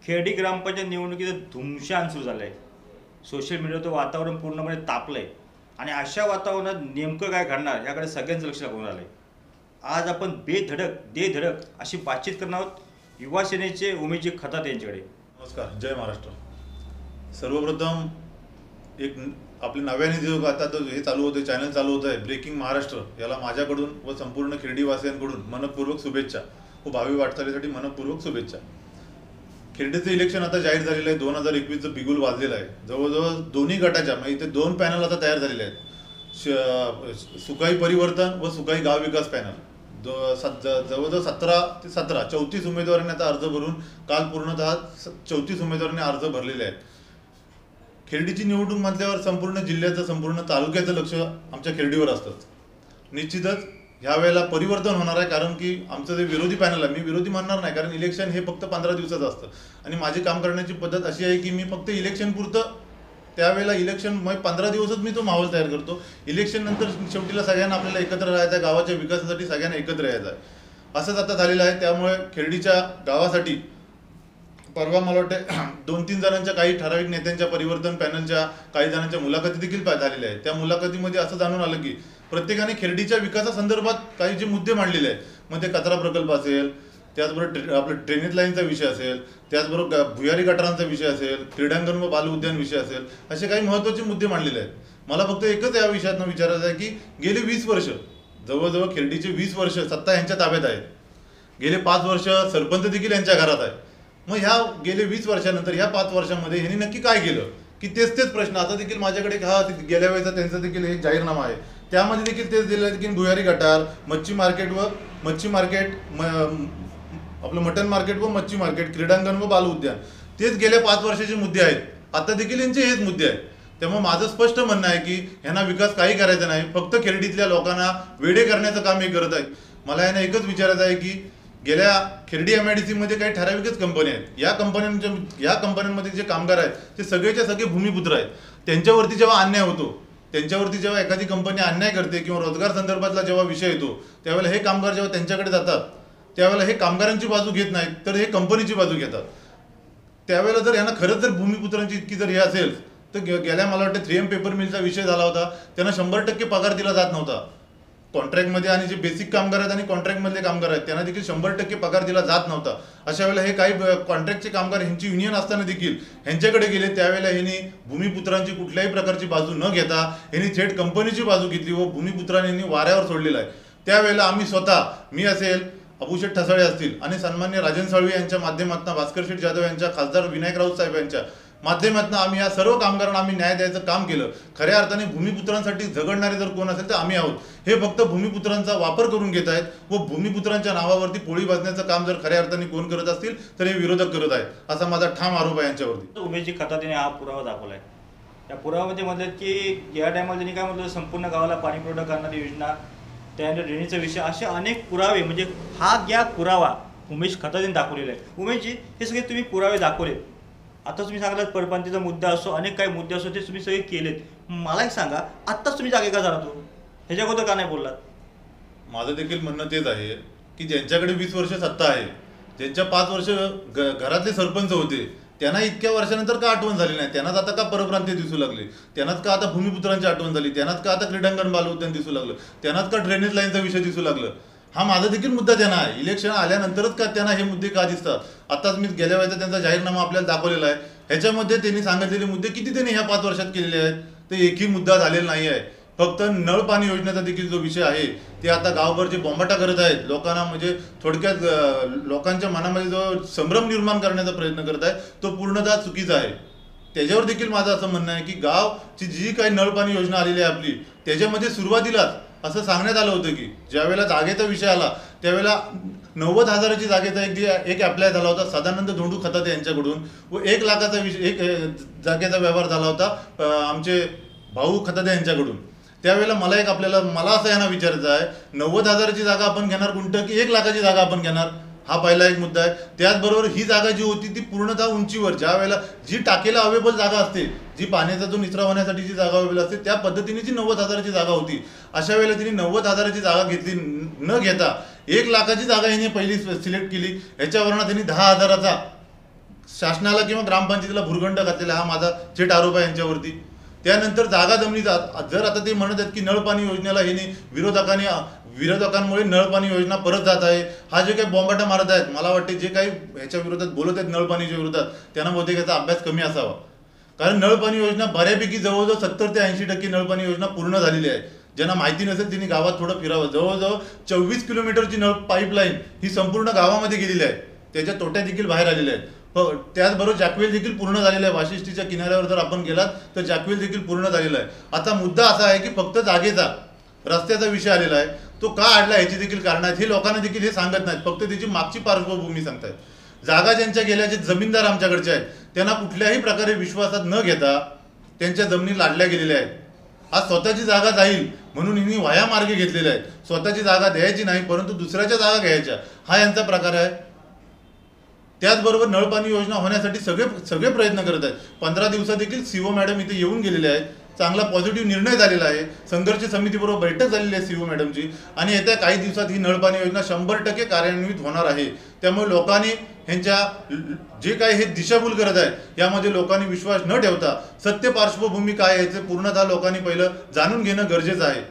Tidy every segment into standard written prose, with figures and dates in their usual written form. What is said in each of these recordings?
खेर्डी ग्रामपंचायत निवडणुकीचं धुमशान सुरू झालं आहे. सोशल मीडियाचं वातावरण पूर्णपणे तापलं आहे आणि अशा वातावरणात नेमकं काय घडणार याकडे सगळ्यांचं लक्ष लागून राहिलं आहे. आज आपण बेधडक अशी बातचीत करणार आहोत युवा सेनेचे उमेशजी खताते यांच्याकडे. नमस्कार, जय महाराष्ट्र. सर्वप्रथम एक आपले नव्याने जो आता हे चालू होते चॅनल चालू होत आहे ब्रेकिंग महाराष्ट्र, याला माझ्याकडून व संपूर्ण खेर्डीवासियांकडून मनपूर्वक शुभेच्छा व भावी वाटचालीसाठी मनपूर्वक शुभेच्छा. खेर्डीचं इलेक्शन आता जाहीर झालेलं आहे. 2021चं बिगुल वाजलेलं आहे. जवळजवळ दोन्ही गटाच्या म्हणजे इथे 2 पॅनल आता तयार झालेले आहेत. सुकाई परिवर्तन व सुकाई गाव विकास पॅनल. जवळजवळ 17 ते 17 34 उमेदवारांनी आता अर्ज भरून काल पूर्णतः 34 उमेदवारांनी अर्ज भरलेले आहेत. खेर्डीची निवडणूक म्हटल्यावर संपूर्ण जिल्ह्याचं संपूर्ण तालुक्याचं लक्ष आमच्या खेर्डीवर असतं. निश्चितच ह्या वेळेला परिवर्तन होणार आहे, कारण की आमचं जे विरोधी पॅनल आहे, मी विरोधी म्हणणार नाही कारण इलेक्शन हे फक्त 15 दिवसाचं असतं आणि माझी काम करण्याची पद्धत अशी आहे की मी फक्त इलेक्शन पुरतं त्यावेळेला इलेक्शन 15 दिवसच मी तो माहोल तयार करतो. इलेक्शन नंतर शेवटीला सगळ्यांना आपल्याला एकत्र राहायचं आहे, गावाच्या विकासासाठी सगळ्यांना एकत्र यायचं आहे. असंच आता झालेलं आहे. त्यामुळे खेर्डीच्या गावासाठी परवा मला वाटते 2-3 जणांच्या काही ठराविक नेत्यांच्या परिवर्तन पॅनलच्या काही जणांच्या मुलाखती देखील झालेल्या आहेत. त्या मुलाखतीमध्ये असं जाणून आलं की प्रत्येकाने खेर्डीच्या विकासासंदर्भात काही जे मुद्दे मांडलेले आहेत, मग ते कचरा प्रकल्प असेल, त्याचबरोबर आपलं ड्रेनेज लाईनचा विषय असेल, त्याचबरोबर भुयारी गटारांचा विषय असेल, क्रीडांगण व बाल उद्यान विषय असेल, असे काही महत्त्वाचे मुद्दे मांडलेले आहेत. मला फक्त एकच या विषयातनं विचारायचं आहे की गेली 20 वर्ष जवळजवळ खेर्डीचे 20 वर्ष सत्ता यांच्या ताब्यात आहेत. गेले 5 वर्ष सरपंच देखील यांच्या घरात आहे. मग ह्या गेले 20 वर्षानंतर ह्या 5 वर्षामध्ये ह्यांनी नक्की काय केलं की तेच प्रश्न आता देखील माझ्याकडे गेल्या वेळेचा त्यांचा देखील एक जाहीरनामा आहे. त्यामध्ये देखील तेच दिलं आहे की भुयारी गटार, मच्छी मार्केट आपलं मटन मार्केट व मच्छी मार्केट, क्रीडांगण व बाल उद्यान, तेच गेल्या 5 वर्षाचे मुद्दे आहेत. आता देखील यांचे हेच मुद्दे आहेत. त्यामुळे माझं स्पष्ट म्हणणं आहे की ह्यांना विकास काही करायचा नाही, फक्त खेर्डीतल्या लोकांना वेडे करण्याचं काम हे करत आहे. मला यांना एकच विचारायचं आहे की गेल्या खेर्डी MIDC मध्ये काही ठराविकच कंपनी आहेत. या कंपन्यांमध्ये जे कामगार आहेत ते सगळेच्या सगळे भूमिपुत्र आहेत. त्यांच्यावरती जेव्हा अन्याय होतो, त्यांच्यावरती जेव्हा एखादी कंपनी अन्याय करते किंवा रोजगार संदर्भातला जेव्हा विषय येतो, त्यावेळेला हे कामगार जेव्हा त्यांच्याकडे जातात त्यावेळेला हे कामगारांची बाजू घेत नाहीत, तर हे कंपनीची बाजू घेतात. त्यावेळेला जर यांना खरंच जर भूमिपुत्रांची इतकी जर हे असेल तर गेल्या मला वाटतं 3M पेपर मिलचा विषय झाला होता, त्यांना 100% पगार दिला जात नव्हता. कॉन्ट्रॅक्टमध्ये आणि जे बेसिक कामगार आहेत आणि कॉन्ट्रॅक्टमधले कामगार आहेत त्यांना देखील 100% पगार दिला जात नव्हता. अशा वेळेला हे काही कॉन्ट्रॅक्टचे कामगार ह्यांची युनियन असताना देखील ह्यांच्याकडे गेले. त्यावेळेला ह्यांनी भूमिपुत्रांची कुठल्याही प्रकारची बाजू न घेता ह्यांनी थेट कंपनीची बाजू घेतली व भूमिपुत्रांनी वाऱ्यावर सोडलेला आहे. त्यावेळेला आम्ही स्वतः, मी असेल, अबुशेठ ठसाळे असतील आणि सन्मान्य राजन साळवी यांच्या माध्यमातून, भास्कर शेठ जाधव यांच्या, खासदार विनायक राऊत साहेब यांच्या माध्यमातून आम्ही या सर्व कामगारांना आम्ही न्याय द्यायचं काम केलं. खऱ्या अर्थाने भूमिपुत्रांसाठी झगडणारे जर कोण असेल तर आम्ही आहोत. हे फक्त भूमिपुत्रांचा वापर करून घेत आहेत व भूमिपुत्रांच्या नावावरती पोळी भाजण्याचं काम जर खऱ्या अर्थाने कोण करत असतील तर हे विरोधक करत आहेत, असा माझा ठाम आरोप आहे यांच्यावरती. उमेशजी खतातेने हा पुरावा दाखवलाय. या पुराव्यामध्ये म्हणतात की या टायमाला त्यांनी काय म्हटलं, संपूर्ण गावाला पाणी पुरवठा करणारी योजना, त्यानंतर ड्रेनेजचा विषय, असे अनेक पुरावे, म्हणजे हा ज्ञा पुरावा उमेश खतातेने दाखवलेला आहे. उमेशजी, हे सगळे तुम्ही पुरावे दाखवले. आता तुम्ही सांगितलं परप्रांतीचा मुद्दा असो, अनेक काही मुद्दे असो, ते तुम्ही सगळे केलेत. मला एक सांगा, आत्ताच तुम्ही जागे का झाला तो, ह्याच्या अगोदर का नाही बोललात? माझं देखील म्हणणं तेच आहे की ज्यांच्याकडे 20 वर्ष सत्ता आहे, ज्यांच्या 5 वर्ष घरातले सरपंच होते, त्यांना इतक्या वर्षानंतर का आठवण झाली नाही? त्यांनाच आता का परप्रांतीय दिसू लागले? त्यांनाच का आता भूमिपुत्रांची आठवण झाली? त्यांनाच का आता क्रीडांगण बाल उद्यान दिसू लागलं? त्यांनाच का ड्रेनेज लाईनचा विषय दिसू लागलं? हा माझा देखील मुद्दा त्यांना आहे. इलेक्शन आल्यानंतरच का त्यांना हे मुद्दे का दिसतात? आताच मी गेल्या वेळेचा त्यांचा जाहीरनामा आपल्याला दाखवलेला आहे. ह्याच्यामध्ये त्यांनी सांगितलेले मुद्दे किती त्यांनी ह्या 5 वर्षात केलेले आहेत? तर एकही मुद्दा झालेला नाही आहे. फक्त नळ पाणी योजनेचा देखील जो विषय आहे ते आता गावभर जे बॉम्बाटा करत आहेत, लोकांना म्हणजे थोडक्यात लोकांच्या मनामध्ये जो संभ्रम निर्माण करण्याचा प्रयत्न करत आहे, तो पूर्णतः चुकीचा आहे. त्याच्यावर देखील माझं असं म्हणणं आहे की गावची जी काही नळपाणी योजना आलेली आहे आपली, त्याच्यामध्ये सुरुवातीलाच असं सांगण्यात आलं होतं की ज्यावेळेला जागेचा विषय आला त्यावेळेला 90,000ची जागेचा एक अप्लाय झाला होता सदानंद धोंडू खताते यांच्याकडून व 1 लाखाचा विषय, एक जागेचा व्यवहार झाला होता आमचे भाऊ खताते यांच्याकडून. त्यावेळेला मला असं यांना विचारायचं आहे, 90,000ची जागा आपण घेणार कोणतं की 1 लाखाची जागा आपण घेणार? हा पहिला एक मुद्दा आहे. त्याचबरोबर ही जागा जी होती ती पूर्णतः उंचीवर, ज्या वेळेला जी टाकेला अवेलेबल जागा असते, जी पाण्याचा जो निचरा होण्यासाठी जी जागा अवेलेबल असते, त्या पद्धतीने जी 90,000ची जागा होती, अशा वेळेला तिने 90,000ची जागा घेतली न घेता 1 लाखाची जागा हिने पहिली सिलेक्ट केली. ह्याच्यावरनं त्यांनी 10,000चा शासनाला किंवा ग्रामपंचायतीला भुर्गंड घातलेला हा माझा थेट आरोप आहे यांच्यावरती. त्यानंतर जागा जमिनीचा जर आता ते म्हणत आहेत की नळपाणी योजनेला हे नाही, विरोधकांमुळे नळपाणी योजना परत जात आहे, हा जे काही बॉम्बाटा मारत आहेत, मला वाटते जे काही ह्याच्या विरोधात बोलत आहेत नळपाणीच्या विरोधात त्यांना बहुतेक याचा अभ्यास कमी असावा. कारण नळपाणी योजना बऱ्यापैकी जवळजवळ 70 ते 80% नळपाणी योजना पूर्ण झालेली आहे. ज्यांना माहिती नसेल त्यांनी गावात थोडं फिरावं. जवळजवळ 24 किलोमीटरची नळ पाईपलाईन ही संपूर्ण गावामध्ये गेलेली आहे. त्याच्या तोट्या देखील बाहेर आलेल्या आहेत. त्याचबरोबर जॅकवेल देखील पूर्ण झालेलं आहे. वाशिष्ठीच्या किनाऱ्यावर जर आपण गेलात तर जॅकवेल देखील पूर्ण झालेला आहे. आता मुद्दा असा आहे की फक्त जागेचा रस्त्याचा विषय आलेला आहे. तो का आडला याची देखील कारण आहेत. हे लोकांना देखील हे सांगत नाहीत, फक्त त्याची मागची पार्श्वभूमी सांगतायत. जागा ज्यांच्या गेल्या, जे जमीनदार आमच्याकडचे आहेत, त्यांना कुठल्याही प्रकारे विश्वासात न घेता त्यांच्या जमिनी लाडल्या गेलेल्या आहेत. आज स्वतःची जागा जाईल म्हणून यांनी वाया मार्गे घेतलेले आहेत. स्वतःची जागा द्यायची नाही परंतु दुसऱ्याच्या जागा घ्यायच्या, हा यांचा प्रकार आहे. त्याचबरोबर नळपाणी योजना होण्यासाठी सगळे प्रयत्न करत आहेत. 15 दिवसात देखील सीओ मॅडम इथे येऊन गेलेले आहेत. चांगला पॉझिटिव्ह निर्णय झालेला आहे. संघर्ष समितीबरोबर बैठक झालेली आहे सीओ मॅडमची आणि येत्या काही दिवसात ही नळपाणी योजना 100% कार्यान्वित होणार आहे. त्यामुळे लोकांनी ह्यांच्या जे काही हे दिशाभूल करत आहेत यामध्ये लोकांनी विश्वास न ठेवता सत्य पार्श्वभूमी काय आहे ते पूर्णतः लोकांनी पहिलं जाणून घेणं गरजेचं आहे.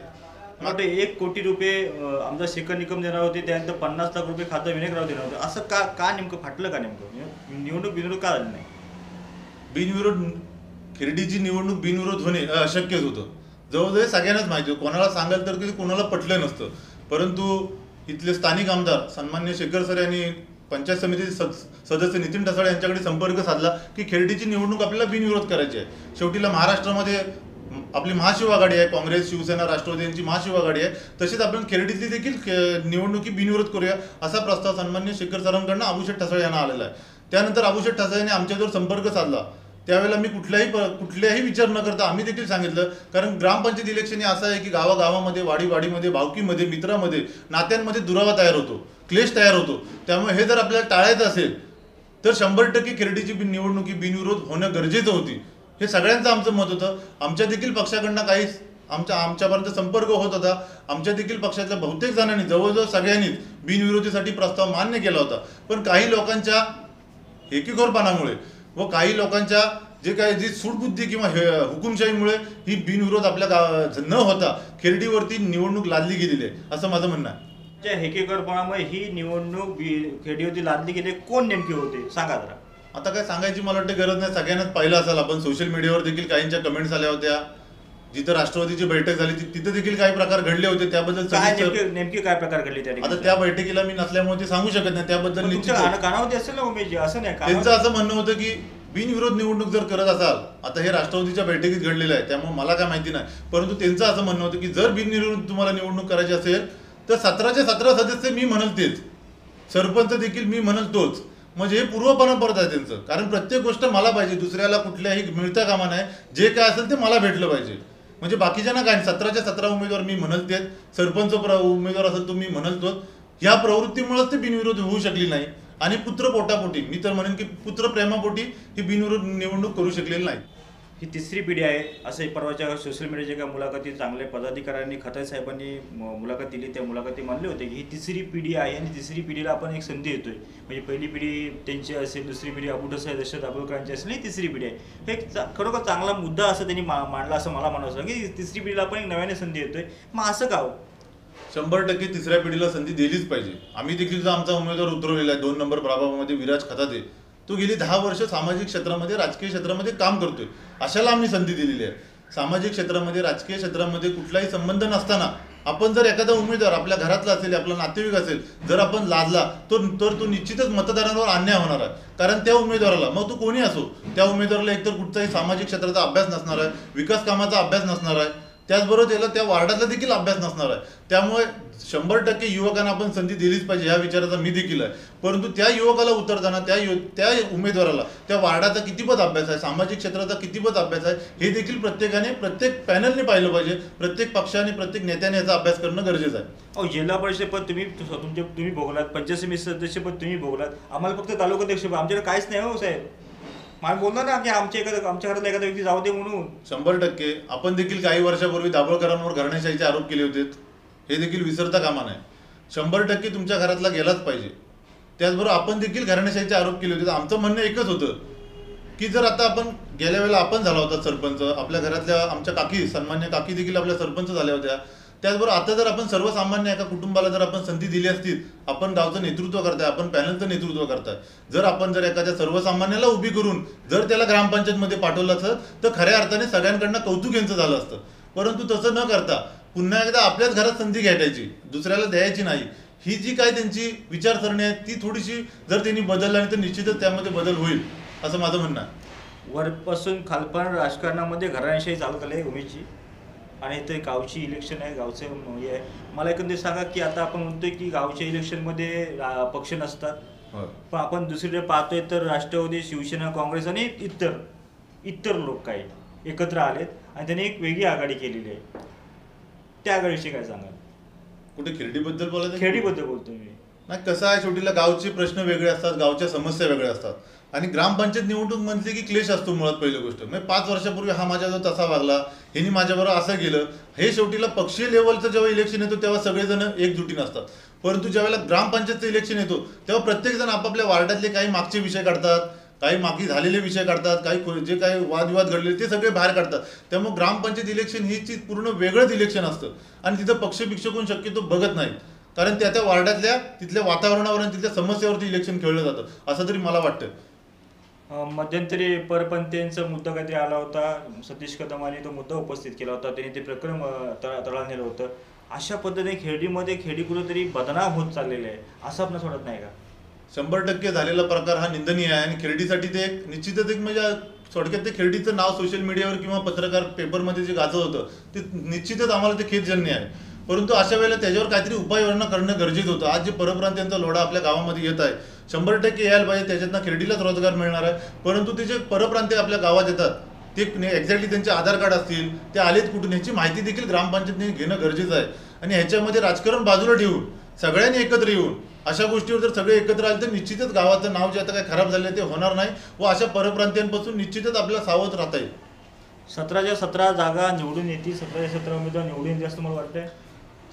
मग ते 1 कोटी रुपये आमदार शेखर निकम देणार होते, त्यानंतर 50 लाख रुपये खासदार विनायकराव देणार होते. असं का नेमकं फाटलं का नेमकं? निवडणूक का झाली नाही? बिनविरोध खिरडीची निवडणूक बिनविरोध होणे अशक्यच होतं. जवळजवळ सगळ्यांनाच माहिती होतं. कोणाला सांगाल तर कोणाला पटलं नसतं. परंतु इथले स्थानिक आमदार सन्मान्य शेखर सर यांनी पंचायत समितीचे सदस्य नितीन ढसाळ यांच्याकडे संपर्क साधला की खिरडीची निवडणूक आपल्याला बिनविरोध करायची आहे. शेवटीला महाराष्ट्रामध्ये आपली महाशिव आघाडी आहे, काँग्रेस, शिवसेना, राष्ट्रवादी यांची महाशिव आघाडी आहे. तसेच आपण खिरडीतली देखील निवडणुकी बिनविरोध करूया असा प्रस्ताव सन्मान्य शेखर सरांकडनं अबुशेठ ठसाळ यांना आलेला आहे. त्यानंतर अबुशेठ ठसाळ यांनी आमच्याजवळ संपर्क साधला. त्यावेळेला मी कुठल्याही विचार न करता आम्ही देखील सांगितलं, कारण ग्रामपंचायत इलेक्शन हे असं आहे की गावागावामध्ये, वाडीवाडीमध्ये, भावकीमध्ये, मित्रामध्ये, नात्यांमध्ये दुरावा तयार होतो, क्लेश तयार होतो. त्यामुळे हे जर आपल्याला टाळायचं असेल तर 100% खिरडीची निवडणुकी बिनविरोध होणं गरजेचं होती. हे सगळ्यांचं आमचं मत होतं. आमच्या देखील पक्षाकडनं काही आमच्यापर्यंत संपर्क होत होता. आमच्या देखील पक्षातल्या बहुतेक जणांनी, जवळजवळ सगळ्यांनीच बिनविरोधीसाठी प्रस्ताव मान्य केला होता. पण काही लोकांच्या एकीखोरपणामुळे व काही लोकांच्या जी सूडबुद्धी किंवा हुकुमशाहीमुळे ही बिनविरोध आपल्या न होता खिरडीवरती निवडणूक लादली गेलेली आहे असं माझं म्हणणं आहे. त्या हेकेकरपणामुळे ही निवडणूक खिरडीवरती लादली गेली. कोण नेमके होते सांगा जरा. आता काय सांगायची मला वाटतं गरज नाही. सगळ्यांनाच पाहिलं असेल आपण. सोशल मीडियावर देखील काहींच्या कमेंट्स आल्या होत्या. जिथं राष्ट्रवादीची बैठक झाली तिथे देखील काही प्रकार घडले होते. त्याबद्दल नेमके काय प्रकार घडले त्या आता त्या बैठकीला मी नसल्यामुळे ते सांगू शकत नाही. त्याबद्दल कानावरती असेल ना उमेश, असं नाही. त्यांचं असं म्हणणं होतं की बिनविरोध निवडणूक जर करत असाल, आता हे राष्ट्रवादीच्या बैठकीत घडलेलं आहे त्यामुळे मला काय माहिती नाही, परंतु त्यांचं असं म्हणणं होतं की जर बिनविरोध तुम्हाला निवडणूक करायची असेल तर 17चे 17 सदस्य मी म्हणल तेच, सरपंच देखील मी म्हणल तोच. म्हणजे हे पूर्वपणा परत आहे त्यांचं. कारण प्रत्येक गोष्ट मला पाहिजे, दुसऱ्याला कुठल्याही मिळता कामा नाही. जे काय असेल ते मला भेटलं पाहिजे. म्हणजे बाकीच्यांना काय, 17च्या 17 उमेदवार मी म्हणल तेच, सरपंच उमेदवार असेल तो मी म्हणल तोच. ह्या प्रवृत्तीमुळेच ते बिनविरोध होऊ शकली नाही. आणि पुत्र पोटापोटी, मी तर म्हणेन की पुत्र प्रेमापोटी ही बिनविरोध निवडणूक करू शकलेली नाही. ही तिसरी पिढी आहे असं परवाच्या सोशल मीडियाच्या काही मुलाखती चांगल्या पदाधिकाऱ्यांनी, खताळे साहेबांनी मुलाखत दिली, त्या मुलाखती मानले होते की ही तिसरी पिढी आहे आणि तिसरी पिढीला आपण एक संधी देतोय. म्हणजे पहिली पिढी त्यांची असेल, दुसरी पिढी अबू साहेब दशरथ दाभोळकरांची असेल, ही तिसरी पिढी आहे. हे खरोखर चांगला मुद्दा असं त्यांनी मांडला असं मला म्हणायचं की तिसरी पिढीला आपण एक नव्याने संधी देतोय. मग असं का? 100% तिसऱ्या पिढीला संधी दिलीच पाहिजे. आम्ही देखील जो आमचा उमेदवार उतरवलेला आहे 2 नंबर प्रभागामध्ये, विराज खताते, तो गेली 10 वर्ष सामाजिक क्षेत्रामध्ये, राजकीय क्षेत्रामध्ये काम करतोय. अशाला आम्ही संधी दिलेली आहे. सामाजिक क्षेत्रामध्ये, राजकीय क्षेत्रामध्ये कुठलाही संबंध नसताना आपण जर एखादा उमेदवार आपल्या घरातला असेल, आपला नातेवाईक असेल, जर आपण लादला तर तो निश्चितच मतदारांवर अन्याय होणार आहे. कारण त्या उमेदवाराला, मग तो कोणी असो, त्या उमेदवाराला एकतर कुठचाही सामाजिक क्षेत्राचा अभ्यास नसणार आहे, विकास कामाचा अभ्यास नसणार आहे, त्याचबरोबर त्याला त्या वार्डाचा देखील अभ्यास नसणार आहे. त्यामुळे 100% युवकांना आपण संधी दिलीच पाहिजे ह्या विचाराचा मी देखील आहे. परंतु त्या युवकाला उतरताना त्या उमेदवाराला त्या वार्डाचा कितीपत अभ्यास आहे, सामाजिक क्षेत्राचा कितीपत अभ्यास आहे, हे देखील प्रत्येकाने, प्रत्येक पॅनलने पाहिलं पाहिजे. प्रत्येक पक्षाने, प्रत्येक नेत्याने याचा अभ्यास करणं गरजेचं आहे. अहो, जिल्हा परिषद पद तुम्ही भोगलात, पंचायत समिती सदस्य पद तुम्ही भोगलात, आम्हाला फक्त तालुका अध्यक्ष आमच्याकडे काहीच नाही हो साहेब. मला बोलणार ना की आमच्या घरातला एखादा व्यक्ती जाऊ दे म्हणून. 100% आपण देखील काही वर्षापूर्वी दाभोळकरांवर घराणेशाहीचे आरोप केले होते, हे देखील विसरता कामा नये. 100% तुमच्या घरातला गेलाच पाहिजे. त्याचबरोबर आपण देखील घराणेशाहीचे आरोप केले होते. तर आमचं म्हणणं एकच होतं की जर आता आपण गेल्या वेळेला आपण झाला होता सरपंच, आपल्या घरातल्या आमच्या काकी, सन्मान्य काकी देखील आपल्या सरपंच झाल्या होत्या. त्याचबरोबर आता जर आपण सर्वसामान्य एका कुटुंबाला जर आपण संधी दिली असती, आपण गावचं नेतृत्व करताय, आपण पॅनलचं नेतृत्व करताय, जर एखाद्या सर्वसामान्याला उभी करून जर त्याला ग्रामपंचायतमध्ये पाठवलं असतं तर खऱ्या अर्थाने सगळ्यांकडनं कौतुक यांचं झालं असतं. परंतु तसं न करता पुन्हा एकदा आपल्याच घरात संधी घ्यायची, दुसऱ्याला द्यायची नाही, ही जी काय त्यांची विचारसरणी आहे ती थोडीशी जर त्यांनी बदलली तर निश्चितच त्यामध्ये बदल होईल असं माझं म्हणणं आहे. वरपासून खालपर्यंत राजकारणामध्ये घराण्याशाही चालत आली आहे उमेशची, आणि इथे गावची इलेक्शन आहे, गावचे हे आहे. मला एकंदरीत सांगा की आता आपण म्हणतोय की गावच्या इलेक्शनमध्ये पक्ष नसतात, पण आपण दुसरीकडे पाहतोय तर राष्ट्रवादी, शिवसेना, काँग्रेस आणि इतर लोक काही एकत्र आलेत आणि त्यांनी एक वेगळी आघाडी केलेली आहे. त्या आघाडीविषयी काय सांगाल? कुठे खिरडीबद्दल बोलायचं? खेडीबद्दल बोलतोय मी. नाही, कसं आहे, शेवटीला गावचे प्रश्न वेगळे असतात, गावच्या समस्या वेगळ्या असतात. आणि ग्रामपंचायत निवडणूक म्हटली की क्लेश असतो मुळात. पहिली गोष्ट म्हणजे 5 वर्षापूर्वी हा माझ्याजवळ तसा वागला, ह्यांनी माझ्याबरोबर असं केलं, हे शेवटीला पक्षीय लेवलचं जेव्हा इलेक्शन येतो तेव्हा सगळेजण एकजुटीने असतात. परंतु ज्यावेळेला ग्रामपंचायतचं इलेक्शन येतो तेव्हा प्रत्येकजण आपापल्या वार्डातले काही मागचे विषय काढतात, काही मागे झालेले विषय काढतात, काही जे काही वादविवाद घडलेले ते सगळे बाहेर काढतात. त्यामुळे ग्रामपंचायत इलेक्शन ही पूर्ण वेगळंच इलेक्शन असतं आणि तिथं पक्ष कोण शक्यतो बघत नाहीत, कारण त्या वार्डातल्या तिथल्या वातावरणावर आणि तिथल्या समस्यावरती इलेक्शन खेळलं जातं असं तरी मला वाटतं. मध्यंतरी परपंथीयांचा मुद्दा काहीतरी आला होता, सतीश कदमांनी तो मुद्दा उपस्थित केला होता, त्यांनी ते प्रकरण तळाला नेलं होतं. अशा पद्धतीने खेडीमध्ये खेडी कुठेतरी बदनाम होत चाललेले आहे असं आपण वाटत नाही का? 100% झालेला प्रकार हा निंदनीय आहे आणि खेर्डीसाठी ते एक निश्चितच एक म्हणजे थोडक्यात ते खेर्डीचं नाव सोशल मीडियावर किंवा पत्रकार पेपरमध्ये जे गाजत होतं ते निश्चितच आम्हाला ते खेदजन्य आहे. परंतु अशा वेळेला त्याच्यावर काहीतरी उपाययोजना करणं गरजेचं होतं. आज जे परप्रांतीयांचा लोढा आपल्या गावामध्ये येत आहे 100% यायला पाहिजे, त्याच्यातनं खेर्डीलाच रोजगार मिळणार आहे. परंतु ते जे परप्रांतीय आपल्या गावात येतात ते एक्झॅक्टली त्यांचे आधार कार्ड असतील, ते आलेत कुठून ह्याची माहिती देखील ग्रामपंचायतने घेणं गरजेचं आहे. आणि ह्याच्यामध्ये राजकारण बाजूला ठेवून सगळ्यांनी एकत्र येऊन अशा गोष्टीवर जर सगळे एकत्र आले तर निश्चितच गावाचं नाव जे आता काय खराब झालं ते होणार नाही व अशा परप्रांतीयांपासून निश्चितच आपल्याला सावध राहता येईल. 17च्या 17 जागा निवडून येतील, 17च्या 17 उमेदवार निवडून येतील असं मला वाटतंय.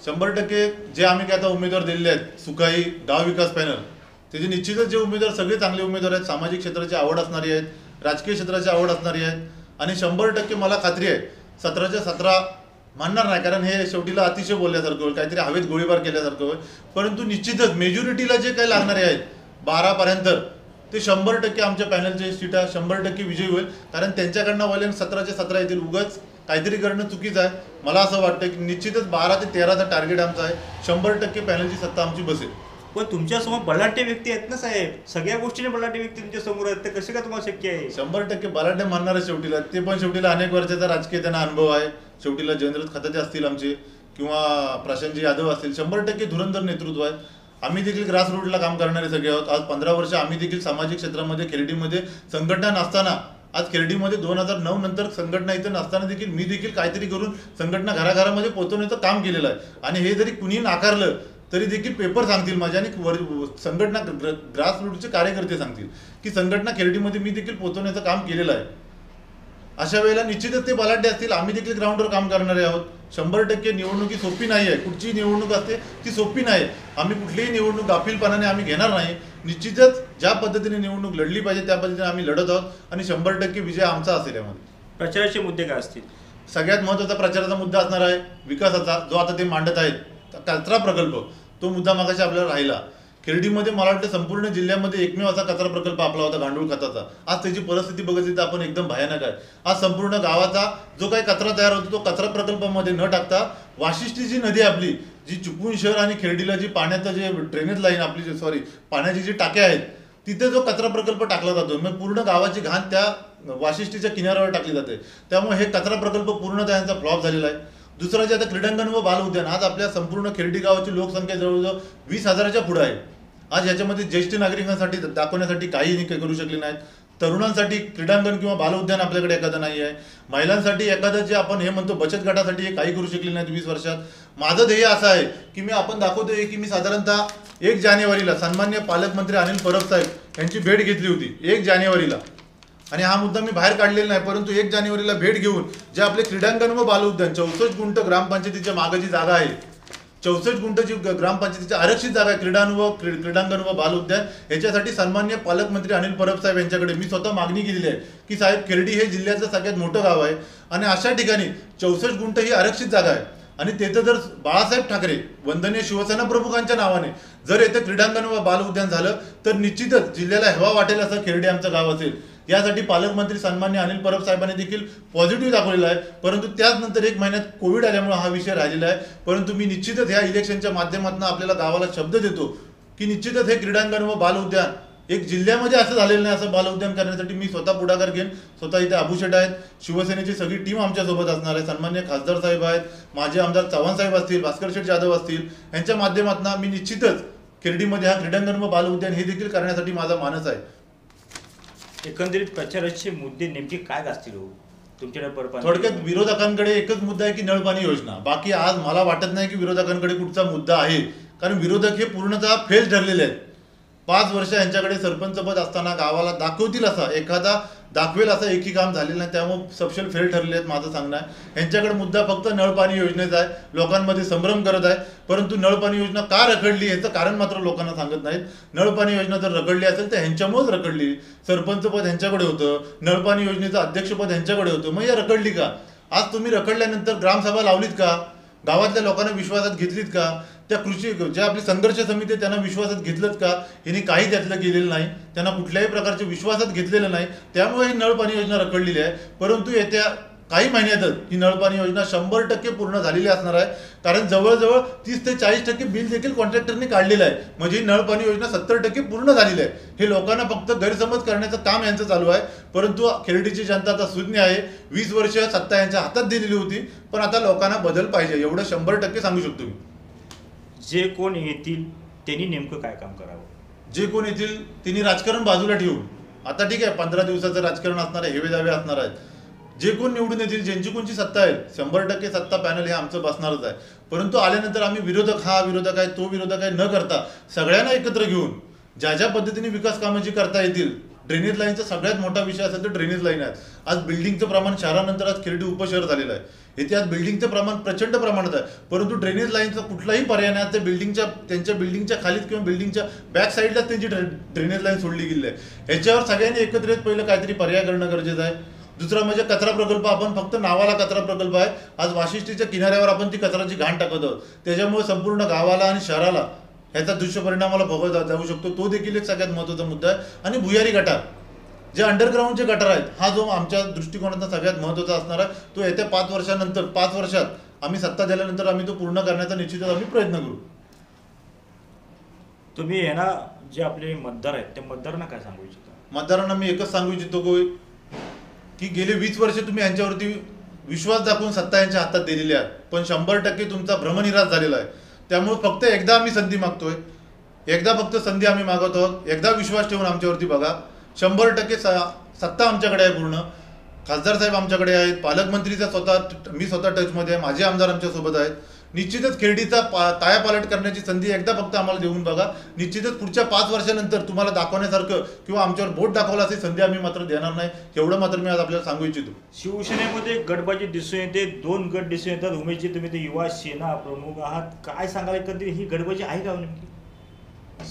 100% जे आम्ही काय आता उमेदवार दिलेले आहेत, सुखाई गाव विकास पॅनल, त्याचे निश्चितच जे उमेदवार सगळे चांगले उमेदवार आहेत, सामाजिक क्षेत्राची आवड असणारी आहेत, राजकीय क्षेत्राची आवड असणारी आहेत आणि 100% मला खात्री आहे 17च्या 17 मानणार नाही, कारण हे शेवटीला अतिशय बोलल्यासारखं होईल, काहीतरी हवेत गोळीबार केल्यासारखं होईल. परंतु निश्चितच मेजॉरिटीला जे काही लागणारे आहेत 12पर्यंत ते 100% आमच्या पॅनलचे सीटा 100% विजयी होईल, कारण त्यांच्याकडनं वाल्यान 17च्या 17 येतील. उगाच काहीतरी करणं चुकीचं आहे. मला असं वाटतं की निश्चितच 12 ते 13चा टार्गेट आमचा आहे. 100% पॅनलची सत्ता आमची बसेल. पण तुमच्यासमोर बलाढ्य व्यक्ती आहेत ना साहेब, सगळ्या गोष्टीने बलाढ्य व्यक्ती तुमच्या समोर आहेत, तर कसं काय तुम्हाला शक्य आहे? 100% बलाढ्य मानणार शेवटीला, ते पण शेवटीला अनेक वर्षाचा राजकीय त्यांना अनुभव आहे. शेवटीला जयेंद्र खताते असतील आमचे किंवा प्रशांतजी यादव असतील, 100% धुरंधर नेतृत्व आहे. आम्ही देखील ग्रासरूटला काम करणारे सगळे आहोत. आज 15 वर्ष आम्ही देखील सामाजिक क्षेत्रामध्ये खेर्डीमध्ये संघटना नसताना, आज खेर्डीमध्ये 2009 नंतर संघटना इथं नसताना देखील मी देखील काहीतरी करून संघटना घराघरामध्ये पोहोचवण्याचं काम केलेलं आहे. आणि हे जरी कुणी नाकारलं तरी देखील पेपर सांगतील माझ्या आणि संघटना ग्रासरूटचे कार्यकर्ते सांगतील की संघटना खेर्डीमध्ये मी देखील पोहोचवण्याचं काम केलेलं आहे. अशा वेळेला निश्चितच ते बलाढ्य असतील. आम्ही देखील ग्राउंडवर काम करणारे आहोत. 100% निवडणुकी सोपी नाही आहे. कुठची निवडणूक असते ती सोपी नाही. आम्ही कुठलीही निवडणूक गाफीलपणाने आम्ही घेणार नाही. निश्चितच ज्या पद्धतीने निवडणूक लढली पाहिजे त्या पद्धतीने आम्ही लढत आहोत आणि 100% विजय आमचा असेल. यामध्ये प्रचाराचे मुद्दे काय असतील? सगळ्यात महत्त्वाचा प्रचाराचा मुद्दा असणार आहे विकासाचा, जो आता ते मांडत आहेत कचरा प्रकल्प. तो मुद्दा मागाशी आपल्याला राहिला. खेर्डीमध्ये मला वाटतं संपूर्ण जिल्ह्यामध्ये एकमेव असा कचरा प्रकल्प आपला होता गांडूळ खताचा. आज त्याची परिस्थिती बघितली तर आपण एकदम भयानक आहे. आज संपूर्ण गावाचा जो काही कचरा तयार होतो तो कचरा प्रकल्पामध्ये न टाकता वाशिष्ठी जी नदी आपली, जी चिपळूण शहर आणि खेर्डीला जी पाण्याचं जे ड्रेनेज लाईन आपली पाण्याची जी टाक्या आहेत तिथे जो कचरा प्रकल्प टाकला जातो, मग पूर्ण गावाची घाण त्या वाशिष्ठीच्या किनाऱ्यावर टाकली जाते. त्यामुळे हे कचरा प्रकल्प पूर्णतः यांचा फ्लॉप झालेला आहे. दुसरं जे आता क्रीडांगण व बाल उद्यान, आज आपल्या संपूर्ण खेर्डी गावाची लोकसंख्या जवळजवळ 20,000च्या पुढे आहे. आज याच्यामध्ये ज्येष्ठ नागरिकांसाठी दाखवण्यासाठी काही करू शकले नाहीत. तरुणांसाठी क्रीडांगण किंवा बाल उद्यान आपल्याकडे एखादं नाही आहे. महिलांसाठी एखादं जे आपण हे म्हणतो बचत गटासाठी हे काही करू शकले नाहीत 20 वर्षात. माझं ध्येय असं आहे की आपण दाखवतोय की मी साधारणतः 1 जानेवारीला सन्माननीय पालकमंत्री अनिल परब साहेब यांची भेट घेतली होती 1 जानेवारीला. आणि हा मुद्दा मी बाहेर काढलेला नाही, परंतु 1 जानेवारीला भेट घेऊन जे आपले क्रीडांगण व बाल उद्यान 64 गुंठ ग्रामपंचायतीच्या मागे जी जागा आहे 64 गुंठ जी ग्रामपंचायतीची आरक्षित जागा आहे क्रीडांगण व बाल उद्यान, याच्यासाठी सन्माननीय पालकमंत्री अनिल परब साहेब यांच्याकडे मी स्वतः मागणी केलेली आहे की साहेब, खेर्डी हे जिल्ह्याचं सगळ्यात मोठं गाव आहे आणि अशा ठिकाणी 64 गुंठ ही आरक्षित जागा आहे आणि तेथं जर बाळासाहेब ठाकरे वंदनीय शिवसेना प्रमुखांच्या नावाने जर येथे क्रीडांगण व बाल उद्यान झालं तर निश्चितच जिल्ह्याला हवा वाटेल असं खेर्डी आमचं गाव असेल. यासाठी पालकमंत्री सन्माननीय अनिल परब साहेबांनी देखील पॉझिटिव्ह दाखवलेला आहे. परंतु त्याच नंतर 1 महिन्यात कोविड आल्यामुळे हा विषय राहिलेला आहे. परंतु मी निश्चितच ह्या इलेक्शनच्या माध्यमातून आपल्याला गावाला शब्द देतो की निश्चितच हे क्रीडांगण व बाल उद्यान एक जिल्ह्यामध्ये असं झालेलं नाही, असं बाल उद्यान करण्यासाठी मी स्वतः पुढाकार घेईन. स्वतः इथे अबुशेट आहेत, शिवसेनेची सगळी टीम आमच्यासोबत असणार आहे, सन्मान्य खासदार साहेब आहेत, माजी आमदार चव्हाण साहेब असतील, भास्कर शेठ जाधव असतील, यांच्या माध्यमातून मी निश्चितच खेर्डीमध्ये हा क्रीडांगण व बाल उद्यान हे देखील करण्यासाठी माझा मानस आहे. एकंदरीत प्रचाराचे मुद्दे नेमके काय असतील हो तुमच्याकडे परपंच? थोडक्यात विरोधकांकडे एकच मुद्दा आहे की नळपाणी योजना. बाकी आज मला वाटत नाही की विरोधकांकडे कुठचा मुद्दा आहे, कारण विरोधक हे पूर्णतः फेल ठरलेले आहेत. 5 वर्ष यांच्याकडे सरपंच पद असताना गावाला दाखवतील असा एखादा दाखवेल असं एकही काम झालेलं नाही, त्यामुळे सपशेल फेल ठरलेले आहेत माझं सांगणं आहे. यांच्याकडे मुद्दा फक्त नळपाणी योजनेचा आहे, लोकांमध्ये संभ्रम करत आहे. परंतु नळपाणी योजना का रखडली याचं कारण मात्र लोकांना सांगत नाहीत. नळपाणी योजना जर रखडली असेल तर ह्यांच्यामुळेच रखडली. सरपंच पद ह्यांच्याकडे होतं, नळपाणी योजनेचं अध्यक्षपद ह्यांच्याकडे होतं, मग या रखडली का? आज तुम्ही रखडल्यानंतर ग्रामसभा लावलीत का? गावातल्या लोकांना विश्वासात घेतलीत का? त्या कृषी ज्या आपली संघर्ष समिती त्यांना विश्वासात घेतलंच का? यांनी काही त्यातलं केलेलं नाही, त्यांना कुठल्याही प्रकारचे विश्वासात घेतलेलं नाही, त्यामुळे ही नळपाणी योजना रखडलेली आहे. परंतु येत्या काही महिन्यातच ही नळपाणी योजना 100% पूर्ण झालेली असणार आहे, कारण जवळजवळ 30 ते 40% बिल देखील कॉन्ट्रॅक्टरने काढलेलं आहे. म्हणजे ही नळपाणी योजना 70% पूर्ण झालेली आहे. हे लोकांना फक्त गैरसमज करण्याचं काम यांचं चालू आहे. परंतु खेर्डीची जनता आता सुज्ञ आहे. 20 वर्ष सत्ता यांच्या हातात दिलेली होती, पण आता लोकांना बदल पाहिजे एवढं 100% सांगू शकतो मी. जे कोण येतील त्यांनी नेमकं काय काम करावं? जे कोण येतील त्यांनी राजकारण बाजूला ठेवून, आता ठीक आहे 15 दिवसाचं राजकारण असणार आहे, हेवे दावे असणार आहेत. जे कोण निवडून येतील, ज्यांची कोणची सत्ता आहे, 100% सत्ता पॅनल हे आमचं बसणारच आहे. परंतु आल्यानंतर आम्ही विरोधक हा विरोधक आहे तो विरोधक आहे न करता सगळ्यांना एकत्र घेऊन ज्या ज्या पद्धतीने विकास कामं जी करता येतील. ड्रेनेज लाईनचा सगळ्यात मोठा विषय असेल तर ड्रेनेज लाईन आहे. आज बिल्डिंगचं प्रमाण शहरानंतर आज खेर्डी उपशहर झालेलं आहे. इथे आज बिल्डिंगचं प्रमाण प्रचंड प्रमाणात आहे, परंतु ड्रेनेज लाईनचा कुठलाही पर्याय नाही. त्यांच्या बिल्डिंगच्या खालीच किंवा बिल्डिंगच्या बॅक साईडलाच त्यांची ड्रेनेज लाईन सोडली गेली आहे. ह्याच्यावर सगळ्यांनी एकत्रित पहिलं काहीतरी पर्याय करणं गरजेचं आहे. दुसरा म्हणजे कचरा प्रकल्प. आपण फक्त नावाला कचरा प्रकल्प आहे, आज वाशिष्ठीच्या किनाऱ्यावर आपण ती कचऱ्याची घाण टाकत आहोत. त्याच्यामुळे संपूर्ण गावाला आणि शहराला ह्याचा दुष्परिणामाला भोगावा जाऊ शकतो. तो देखील एक सगळ्यात महत्त्वाचा मुद्दा आहे. आणि भुयारी गटार, जे अंडरग्राऊंडचे गटार आहेत, हा जो आमच्या दृष्टिकोनातून सगळ्यात महत्त्वाचा असणार आहे. तो येत्या 5 वर्षानंतर 5 वर्षात आम्ही सत्ता दिल्यानंतर आम्ही तो पूर्ण करण्याचा निश्चितच आम्ही प्रयत्न करू. तुम्ही यांना जे आपले मतदार आहेत त्या मतदारांना काय सांगू इच्छिता? मतदारांना मी एकच सांगू इच्छितो की गेले 20 वर्ष तुम्ही यांच्यावरती विश्वास दाखवून सत्ता यांच्या हातात दिलेली आहे, पण 100% तुमचा भ्रमनिराश झालेला आहे. त्यामुळे फक्त एकदा आम्ही संधी मागतोय, एकदा फक्त संधी आम्ही मागत आहोत. एकदा विश्वास ठेवून आमच्यावरती बघा. 100% सत्ता आमच्याकडे आहे पूर्ण. खासदार साहेब आमच्याकडे आहेत, पालकमंत्रीचा मी स्वतः टचमध्ये आहे, माझे आमदार आमच्यासोबत आहेत. निश्चितच खेर्डीचा कायापालट करण्याची संधी एकदा फक्त आम्हाला देऊन बघा. निश्चितच पुढच्या 5 वर्षानंतर तुम्हाला दाखवण्यासारखं किंवा आमच्यावर बोट दाखवलं अशी संधी आम्ही मात्र देणार नाही. एवढं मात्र मी आज आपल्याला सांगू इच्छितो. शिवसेनेमध्ये गटबाजी दिसून येते, 2 गट दिसून येतात. उमेशजी, तुम्ही ते युवा सेना प्रमुख आहात, काय सांगाल एकंदरीत ही गटबाजी आहे का नेमकी?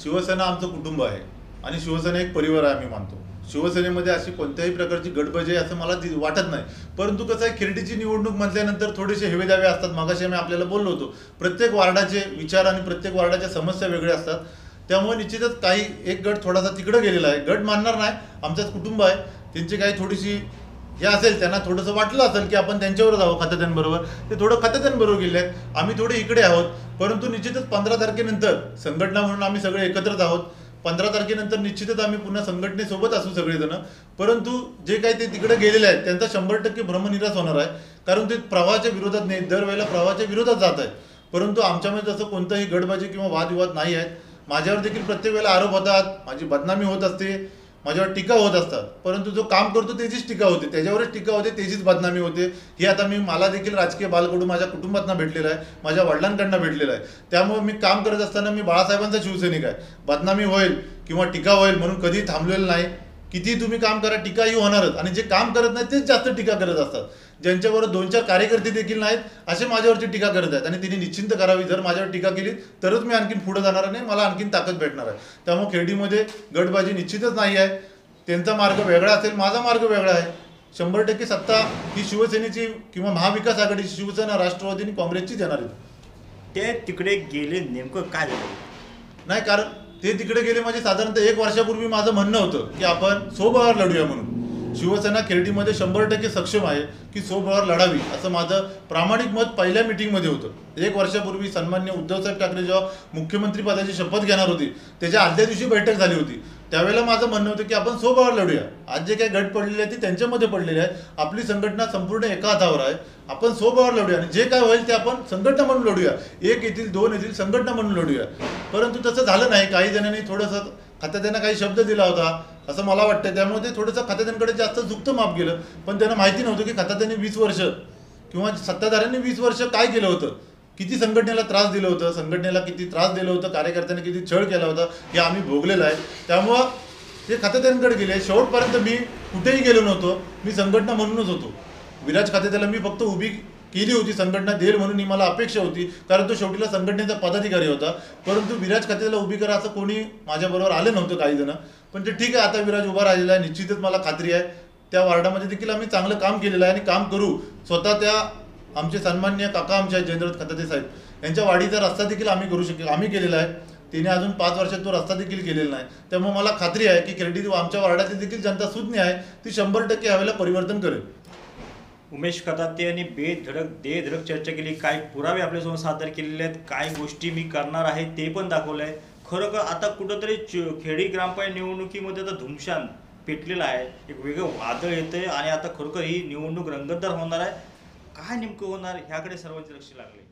शिवसेना आमचं कुटुंब आहे आणि शिवसेना एक परिवार आहे, आम्ही मानतो. शिवसेनेमध्ये अशी कोणत्याही प्रकारची गटबाजी असं मला वाटत नाही. परंतु कसं आहे, खेर्डीची निवडणूक म्हटल्यानंतर थोडेसे हेवेदावे असतात. मागाशी आम्ही आपल्याला बोललो होतो, प्रत्येक वार्डाचे विचार आणि प्रत्येक वार्डाच्या समस्या वेगळ्या असतात. त्यामुळे निश्चितच काही एक गट थोडासा तिकडं गेलेला आहे. गट मानणार नाही, आमचंच कुटुंब आहे. त्यांची काही थोडीशी हे असेल, त्यांना थोडंसं वाटलं असेल की आपण त्यांच्यावर जावं खातेदारांबरोबर, ते थोडं खातेदारांबरोबर गेले आहेत. आम्ही थोडे इकडे आहोत. परंतु निश्चितच 15 तारखेनंतर संघटना म्हणून आम्ही सगळे एकत्रच आहोत. 15 तारखेनंतर निश्चितच आम्ही पुन्हा संघटनेसोबत असू सगळेजण. परंतु जे काही ते तिकडे गेलेले आहेत त्यांचा 100% भ्रमनिराश होणार आहे, कारण ते प्रवाहाच्या विरोधात नाही, दरवेळेला प्रवाहाच्या विरोधात जात आहे. परंतु आमच्यामध्ये तसं कोणताही गटबाजी किंवा वादविवाद नाही आहेत. माझ्यावर देखील प्रत्येक वेळेला आरोप होतात, माझी बदनामी होत असते, माझ्यावर टीका होत असतात. परंतु जो काम करतो त्याचीच टीका होते, त्याच्यावरच टीका होते, त्याचीच बदनामी होते. ही आता मला देखील राजकीय बालकडून माझ्या कुटुंबातनं भेटलेलं आहे, माझ्या वडिलांकडनं भेटलेलं आहे. त्यामुळे मी काम करत असताना मी बाळासाहेबांचा शिवसैनिक आहे. बदनामी होईल किंवा टीका होईल म्हणून कधी थांबलेलं नाही. किती तुम्ही काम करा टीका ही होणारच, आणि जे काम करत नाहीत तेच जास्त टीका करत असतात. ज्यांच्याबरोबर 2-4 कार्यकर्ते देखील नाहीत असे माझ्यावरती टीका करत आहेत, आणि तिने निश्चिंत करावी. जर माझ्यावर टीका केली तरच मी आणखीन पुढे जाणार नाही, मला आणखीन ताकद भेटणार आहे. त्यामुळे खेडीमध्ये गटबाजी निश्चितच नाही आहे. त्यांचा मार्ग वेगळा असेल, माझा मार्ग वेगळा आहे. 100% सत्ता ही शिवसेनेची किंवा महाविकास आघाडीची, शिवसेना, राष्ट्रवादी आणि काँग्रेसचीच येणार आहे. ते तिकडे गेले, नेमकं काय झालं? नाही, कारण ते तिकडे गेले म्हणजे साधारणतः 1 वर्षापूर्वी माझं म्हणणं होतं की आपण स्वबळावर लढूया म्हणून. शिवसेना खेर्डीमध्ये 100% सक्षम आहे की स्वबळावर लढावी, असं माझं प्रामाणिक मत पहिल्या मिटिंगमध्ये होतं. 1 वर्षापूर्वी सन्मान्य उद्धवसाहेब ठाकरे जेव्हा मुख्यमंत्री पदाची शपथ घेणार होती त्याच्या आदल्या दिवशी बैठक झाली होती. त्यावेळेला माझं म्हणणं होतं की आपण स्वबळावर लढूया. आज जे काही गट पडलेले आहेत ते त्यांच्यामध्ये पडलेले आहेत. आपली संघटना संपूर्ण एका हातावर आहे. आपण स्वबळावर लढूया आणि जे काय होईल ते आपण संघटना म्हणून लढूया. 1 येतील 2 येतील संघटना म्हणून लढूया. परंतु तसं झालं नाही. काही जणांनी थोडंसं खात्यात्यांना काही शब्द दिला होता असं मला वाटतं. त्यामुळे ते थोडंसं खात्यात्यांकडे जास्त झुकतं माप केलं. पण त्यांना माहिती नव्हतं की खात्यात्यांनी 20 वर्ष किंवा सत्ताधाऱ्यांनी 20 वर्ष काय केलं होतं, किती संघटनेला त्रास दिलं होतं, संघटनेला किती त्रास दिलं होतं, कार्यकर्त्यांनी किती छळ केला होता हे आम्ही भोगलेलं आहे. त्यामुळं ते खातेदारांकडे गेले. शेवटपर्यंत मी कुठेही गेलो नव्हतो. मी संघटना म्हणूनच होतो. विराज खातेदाराला मी फक्त उभी केली होती, संघटना देईल म्हणून ही मला अपेक्षा होती, कारण तो शेवटीला संघटनेचा पदाधिकारी होता. परंतु विराज खातेदाराला उभी करा असं कोणी माझ्याबरोबर आले नव्हतं काही जण. पण ते ठीक आहे, आता विराज उभा राहिलेला आहे. निश्चितच मला खात्री आहे त्या वार्डामध्ये देखील आम्ही चांगलं काम केलेलं आहे आणि काम करू. स्वतः त्या आमचे सन्माननीय काका आमचे आहेत जयेंद्र खताते साहेब यांच्या वाडीचा रस्ता देखील आम्ही केलेला आहे. तिने अजून 5 वर्षात तो रस्ता देखील केलेला नाही. त्यामुळे मला खात्री आहे की खेर्डी आमच्या वार्डाची देखील जनता सुज्ञ आहे. ती 100% यावेळेला परिवर्तन करेल. उमेश खताते यांनी बेधडक चर्चा केली. काय पुरावे आपल्यासमोर सादर केलेले आहेत, काय गोष्टी मी करणार आहे ते पण दाखवलं आहे. खरोखर आता कुठंतरी खेडी ग्रामपंचायत निवडणुकीमध्ये आता धुमशान पेटलेला आहे. एक वेगळं वादळ येतंय आणि आता खरोखर ही निवडणूक रंगतदार होणार आहे. काय नेमकं होणार ह्याकडे सर्वांचे लक्ष लागले.